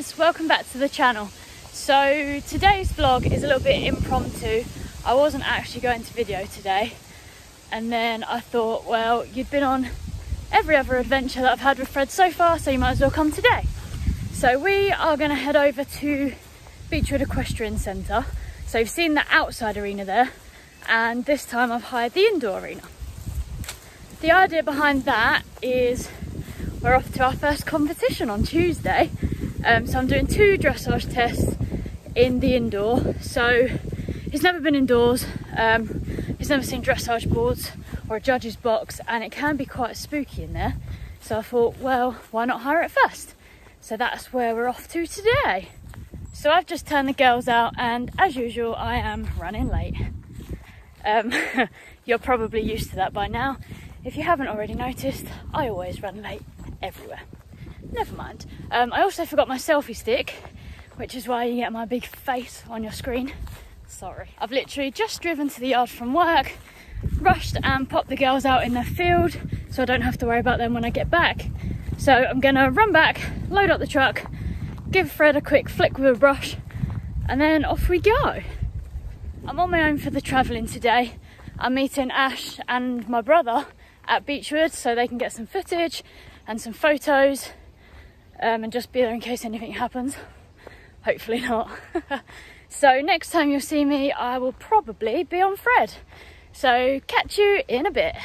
guys, welcome back to the channel. So today's vlog is a little bit impromptu. I wasn't actually going to video today, and then I thought, well, you'd been on every other adventure that I've had with Fred so far, so you might as well come today. So we are going to head over to Beechwood Equestrian Centre. So you've seen the outside arena there, and this time I've hired the indoor arena. The idea behind that is we're off to our first competition on Tuesday. So I'm doing 2 dressage tests in the indoor. So he's never been indoors, he's never seen dressage boards or a judge's box, and it can be quite spooky in there. So I thought, well, why not hire it first? So that's where we're off to today. So I've just turned the girls out, and as usual I am running late. You're probably used to that by now. If you haven't already noticed, I always run late everywhere. Never mind. I also forgot my selfie stick, which is why you get my big face on your screen. Sorry. I've literally just driven to the yard from work, rushed and popped the girls out in their field so I don't have to worry about them when I get back. So I'm gonna run back, load up the truck, give Fred a quick flick with a brush, and then off we go. I'm on my own for the travelling today. I'm meeting Ash and my brother at Beechwood so they can get some footage and some photos, and just be there in case anything happens. Hopefully not. So next time you'll see me, I will probably be on Fred. So catch you in a bit.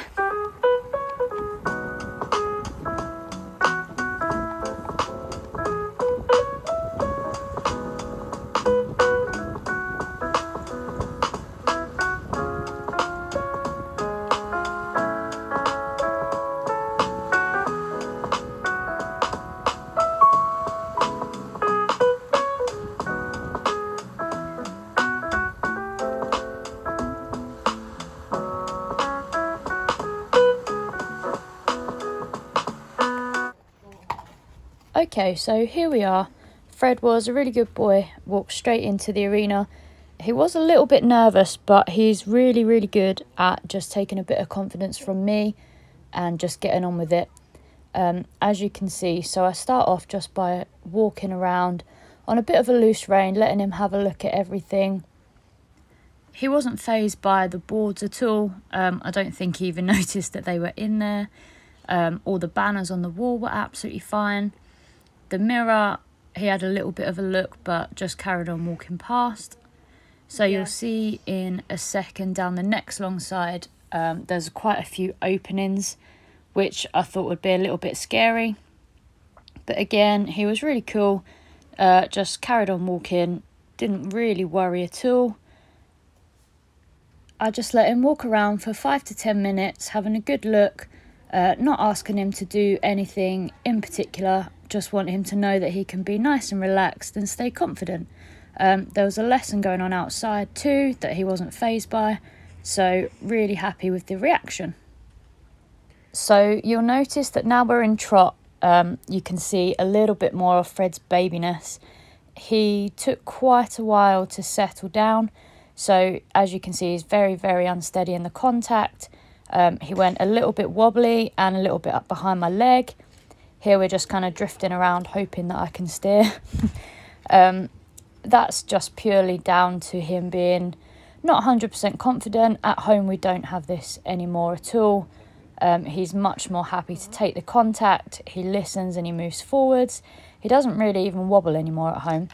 Okay, so here we are. Fred was a really good boy, walked straight into the arena. He was a little bit nervous, but he's really, really good at just taking a bit of confidence from me and just getting on with it. As you can see, so I start off just by walking around on a bit of a loose rein, letting him have a look at everything. He wasn't fazed by the boards at all. I don't think he even noticed that they were in there. All the banners on the wall were absolutely fine. The mirror, he had a little bit of a look, but just carried on walking past. So yeah. You'll see in a second down the next long side, there's quite a few openings, which I thought would be a little bit scary. But again, he was really cool, just carried on walking, didn't really worry at all. I just let him walk around for 5 to 10 minutes, having a good look, not asking him to do anything in particular. Just want him to know that he can be nice and relaxed and stay confident. There was a lesson going on outside too that he wasn't fazed by, so really happy with the reaction. So you'll notice that now we're in trot, you can see a little bit more of Fred's babiness. He took quite a while to settle down, so as you can see he's very, very unsteady in the contact. He went a little bit wobbly and a little bit up behind my leg. Here we're just kind of drifting around hoping that I can steer. That's just purely down to him being not 100% confident. At home we don't have this anymore at all. He's much more happy to take the contact. He listens and he moves forwards. He doesn't really even wobble anymore at home.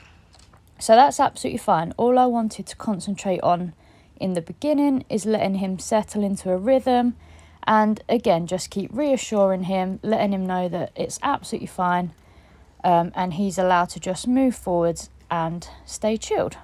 So that's absolutely fine. All I wanted to concentrate on in the beginning is letting him settle into a rhythm. And again, just keep reassuring him, letting him know that it's absolutely fine, and he's allowed to just move forwards and stay chilled.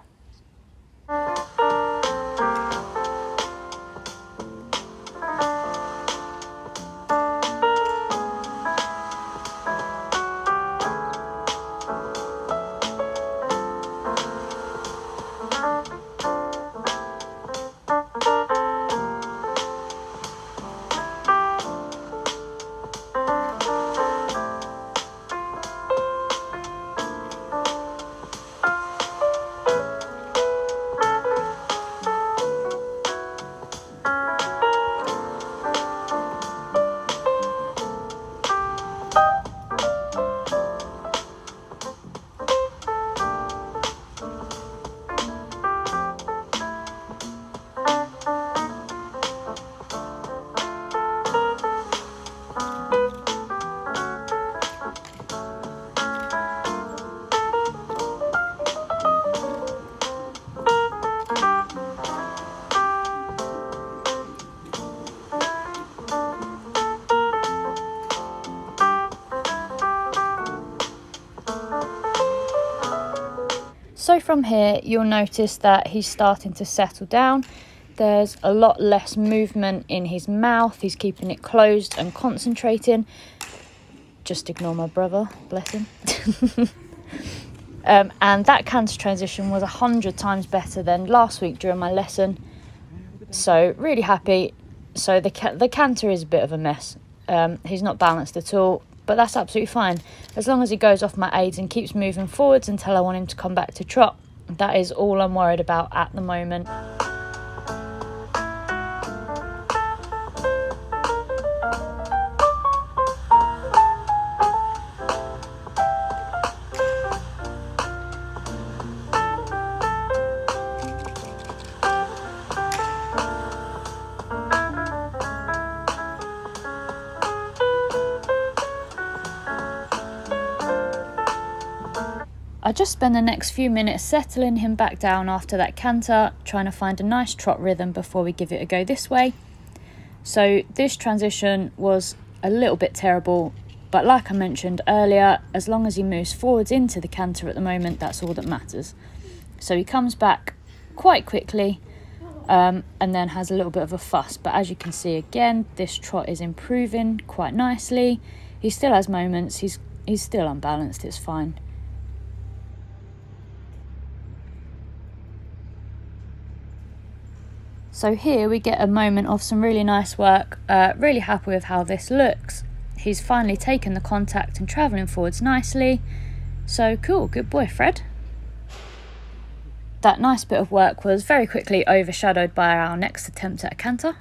So from here, you'll notice that he's starting to settle down. There's a lot less movement in his mouth. He's keeping it closed and concentrating. Just ignore my brother, bless him. And that canter transition was 100 times better than last week during my lesson. So really happy. So the canter is a bit of a mess. He's not balanced at all, but that's absolutely fine. As long as he goes off my aids and keeps moving forwards until I want him to come back to trot. That is all I'm worried about at the moment. I just spend the next few minutes settling him back down after that canter, trying to find a nice trot rhythm before we give it a go this way. So this transition was a little bit terrible, but like I mentioned earlier, as long as he moves forwards into the canter at the moment, that's all that matters. So he comes back quite quickly and then has a little bit of a fuss, but as you can see again, this trot is improving quite nicely. He still has moments, he's still unbalanced, it's fine. So here we get a moment of some really nice work, really happy with how this looks. He's finally taken the contact and travelling forwards nicely. So cool, good boy Fred. That nice bit of work was very quickly overshadowed by our next attempt at a canter.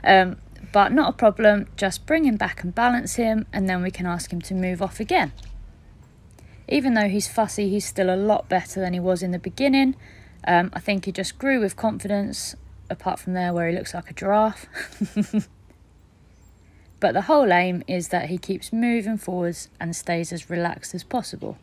But not a problem, just bring him back and balance him, and then we can ask him to move off again. Even though he's fussy, he's still a lot better than he was in the beginning. I think he just grew with confidence, apart from there where he looks like a giraffe. But the whole aim is that he keeps moving forwards and stays as relaxed as possible.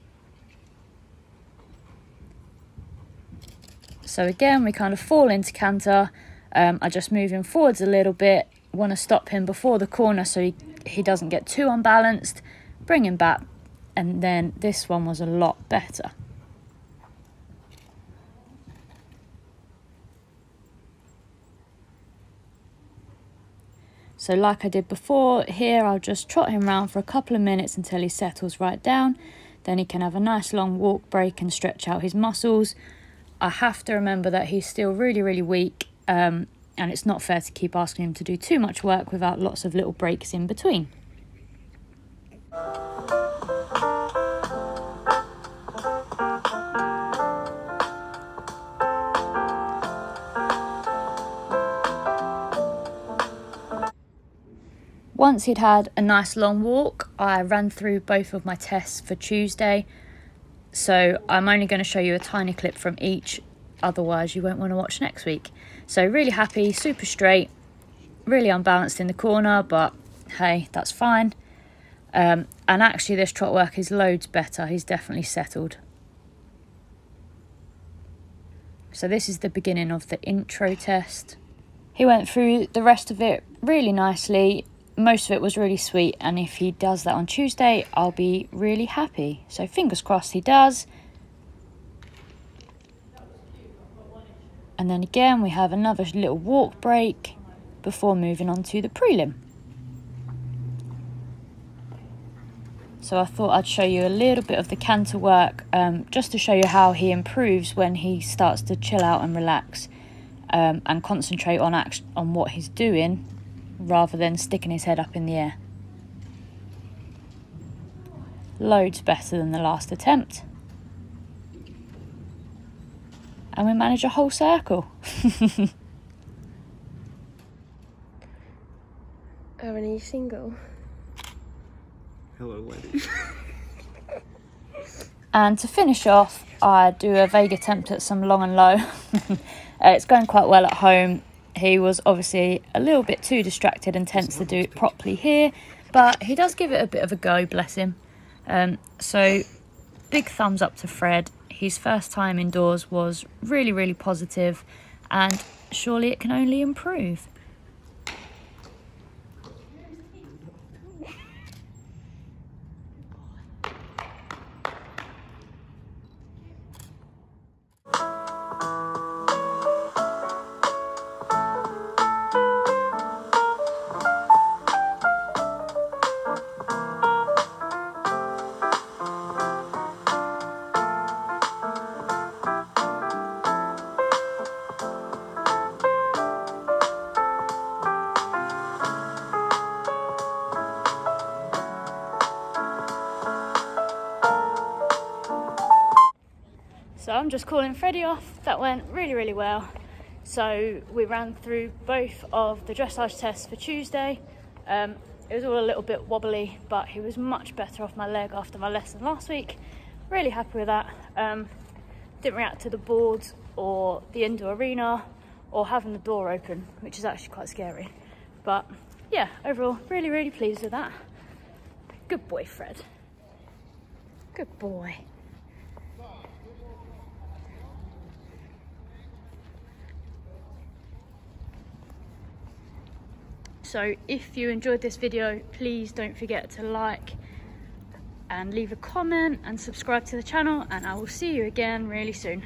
So again, we kind of fall into canter. I just move him forwards a little bit, want to stop him before the corner so he doesn't get too unbalanced, bring him back, and then this one was a lot better. So like I did before, here I'll just trot him round for a couple of minutes until he settles right down. Then he can have a nice long walk break and stretch out his muscles. I have to remember that he's still really, really weak, and it's not fair to keep asking him to do too much work without lots of little breaks in between. Once he'd had a nice long walk, I ran through both of my tests for Tuesday. So I'm only going to show you a tiny clip from each, otherwise you won't want to watch next week. So really happy, super straight, really unbalanced in the corner, but hey, that's fine. And actually this trot work is loads better, he's definitely settled. So this is the beginning of the intro test. He went through the rest of it really nicely. Most of it was really sweet, and if he does that on Tuesday, I'll be really happy. So fingers crossed he does. And then again, we have another little walk break before moving on to the prelim. So I thought I'd show you a little bit of the canter work, just to show you how he improves when he starts to chill out and relax, and concentrate on what he's doing, rather than sticking his head up in the air. Loads better than the last attempt. And we manage a whole circle. Are you single? Hello, ladies. And to finish off, I do a vague attempt at some long and low. It's going quite well at home. He was obviously a little bit too distracted and tense to do it properly here, but he does give it a bit of a go, bless him. So big thumbs up to Fred. His first time indoors was really, really positive, and surely it can only improve. I'm just calling Freddie off. That went really, really well. So we ran through both of the dressage tests for Tuesday. It was all a little bit wobbly, but he was much better off my leg after my lesson last week. Really happy with that. Didn't react to the boards or the indoor arena or having the door open, which is actually quite scary. But yeah, overall, really, really pleased with that. Good boy, Fred. Good boy. So if you enjoyed this video, please don't forget to like and leave a comment and subscribe to the channel, and I will see you again really soon.